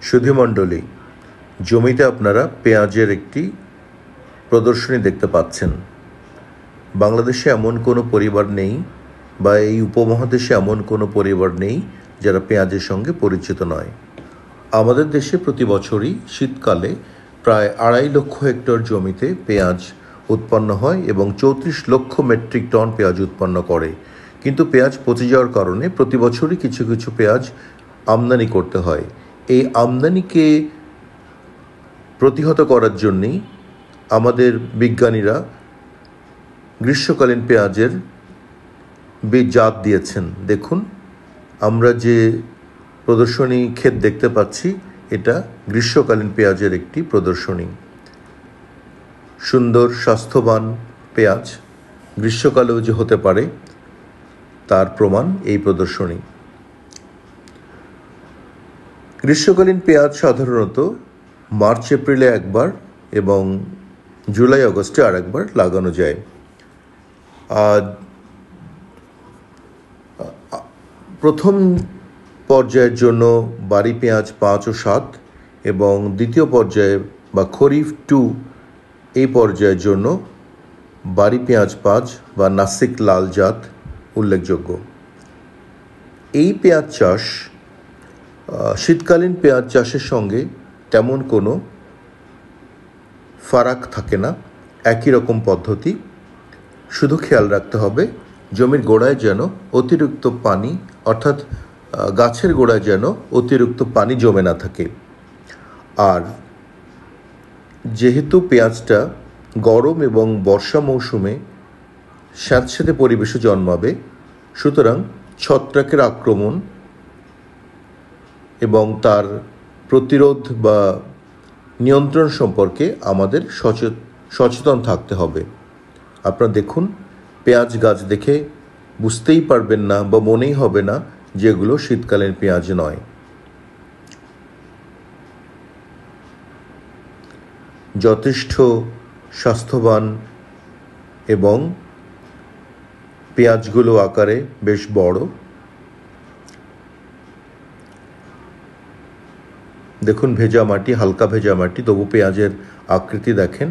সুধীমণ্ডলী, জমিতে আপনারা পেঁয়াজের একটি প্রদর্শনী দেখতে পাচ্ছেন। বাংলাদেশে এমন কোনো পরিবার নেই বা এই উপমহাদেশে এমন কোনো পরিবার নেই যারা পেঁয়াজের সঙ্গে পরিচিত নয়। আমাদের দেশে প্রতি বছরই শীতকালে প্রায় 2.5 লক্ষ হেক্টর জমিতে পেঁয়াজ উৎপন্ন হয় এবং 34 লক্ষ মেট্রিক টন পেঁয়াজ উৎপন্ন করে। কিন্তু পেঁয়াজ পচে যাওয়ার কারণে প্রতি বছরই কিছু কিছু পেঁয়াজ আমদানি করতে হয়। এই আমদানিকে প্রতিহত করার জন্যেই আমাদের বিজ্ঞানীরা গ্রীষ্মকালীন পেঁয়াজের জাত দিয়েছেন। দেখুন, আমরা যে প্রদর্শনী ক্ষেত দেখতে পাচ্ছি, এটা গ্রীষ্মকালীন পেঁয়াজের একটি প্রদর্শনী। সুন্দর স্বাস্থ্যবান পেঁয়াজ গ্রীষ্মকালেও যে হতে পারে তার প্রমাণ এই প্রদর্শনী। গ্রীষ্মকালীন পেঁয়াজ সাধারণত মার্চ এপ্রিলে একবার এবং জুলাই আগস্টে আরেকবার লাগানো যায়। প্রথম পর্যায়ের জন্য বাড়ি পেঁয়াজ 5 ও 7 এবং দ্বিতীয় পর্যায়ে বা খরিফ 2 এই পর্যায়ের জন্য বাড়ি পেঁয়াজ 5 বা নাসিক লাল জাত উল্লেখযোগ্য। এই পেঁয়াজ চাষ শীতকালীন পেঁয়াজ চাষের সঙ্গে তেমন কোনো ফারাক থাকে না, একই রকম পদ্ধতি। শুধু খেয়াল রাখতে হবে জমির গোড়ায় যেন অতিরিক্ত পানি, অর্থাৎ গাছের গোড়ায় যেন অতিরিক্ত পানি জমে না থাকে। আর যেহেতু পেঁয়াজটা গরম এবং বর্ষা মৌসুমে স্যাঁতসেঁতে পরিবেশে জন্মাবে, সুতরাং ছত্রাকের আক্রমণ এবং তার প্রতিরোধ বা নিয়ন্ত্রণ সম্পর্কে আমাদের সচেতন থাকতে হবে। আপনারা দেখুন, পেঁয়াজ গাছ দেখে বুঝতেই পারবেন না বা মনেই হবে না যেগুলো শীতকালীন পেঁয়াজ নয়। যথেষ্ট স্বাস্থ্যবান এবং পেঁয়াজগুলো আকারে বেশ বড়। দেখুন, ভেজা মাটি, হালকা ভেজা মাটি, তবু পেঁয়াজের আকৃতি দেখেন।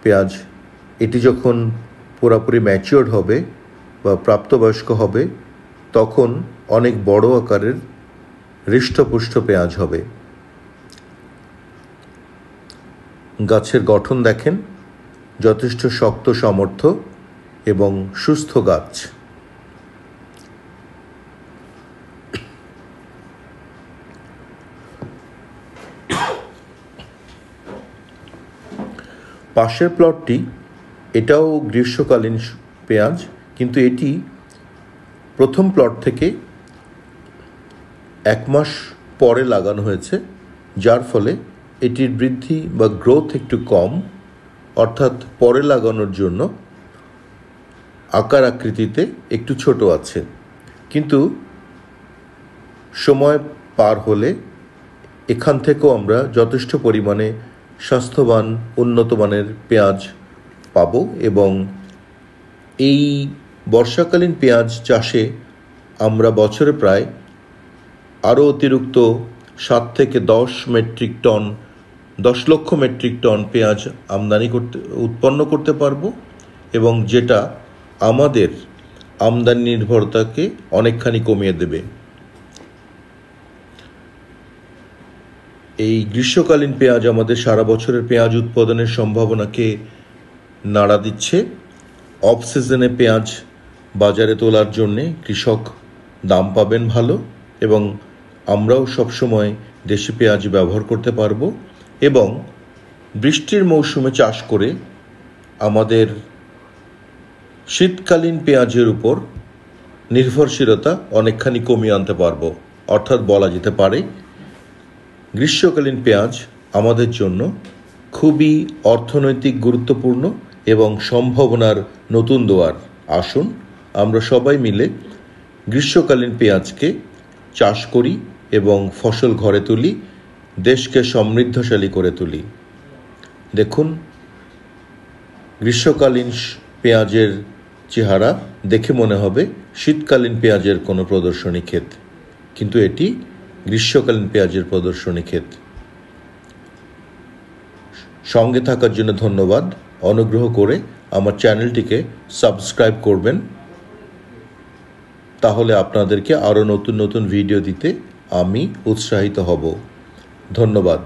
পেঁয়াজ এটি যখন পুরোপুরি ম্যাচিওর্ড হবে বা প্রাপ্তবয়স্ক হবে, তখন অনেক বড় আকারের হৃষ্টপুষ্ট পেঁয়াজ হবে। গাছের গঠন দেখেন, যথেষ্ট শক্ত সামর্থ্য এবং সুস্থ গাছ। পাশের প্লটটি, এটাও গ্রীষ্মকালীন পেঁয়াজ, কিন্তু এটি প্রথম প্লট থেকে 1 মাস পরে লাগানো হয়েছে, যার ফলে এটির বৃদ্ধি বা গ্রোথ একটু কম, অর্থাৎ পরে লাগানোর জন্য আকার আকৃতিতে একটু ছোট আছে। কিন্তু সময় পার হলে এখান থেকেও আমরা যথেষ্ট পরিমাণে স্বাস্থ্যবান উন্নত মানের পেঁয়াজ পাব এবং এই বর্ষাকালীন পেঁয়াজ চাষে আমরা বছরে প্রায় আরও অতিরিক্ত 7 থেকে 10 লক্ষ মেট্রিক টন পেঁয়াজ উৎপন্ন করতে পারব এবং যেটা আমাদের আমদানি নির্ভরতাকে অনেকখানি কমিয়ে দেবে। এই গ্রীষ্মকালীন পেঁয়াজ আমাদের সারা বছরের পেঁয়াজ উৎপাদনের সম্ভাবনাকে নাড়া দিচ্ছে। অফ সিজনে পেঁয়াজ বাজারে তোলার জন্যে কৃষক দাম পাবেন ভালো এবং আমরাও সবসময় দেশি পেঁয়াজ ব্যবহার করতে পারবো এবং বৃষ্টির মৌসুমে চাষ করে আমাদের শীতকালীন পেঁয়াজের উপর নির্ভরশীলতা অনেকখানি কমিয়ে আনতে পারবো। অর্থাৎ বলা যেতে পারে গ্রীষ্মকালীন পেঁয়াজ আমাদের জন্য খুবই অর্থনৈতিক গুরুত্বপূর্ণ এবং সম্ভাবনার নতুন দুয়ার। আসুন আমরা সবাই মিলে গ্রীষ্মকালীন পেঁয়াজকে চাষ করি এবং ফসল ঘরে তুলি, দেশকে সমৃদ্ধশালী করে তুলি। দেখুন, গ্রীষ্মকালীন পেঁয়াজের চেহারা দেখে মনে হবে শীতকালীন পেঁয়াজের কোনো প্রদর্শনী ক্ষেত, কিন্তু এটি গ্রীষ্মকালীন পেঁয়াজের প্রদর্শনী ক্ষেত। সঙ্গে থাকার জন্য ধন্যবাদ। অনুগ্রহ করে আমার চ্যানেলটিকে সাবস্ক্রাইব করবেন, তাহলে আপনাদেরকে আরও নতুন নতুন ভিডিও দিতে আমি উৎসাহিত হব। ধন্যবাদ।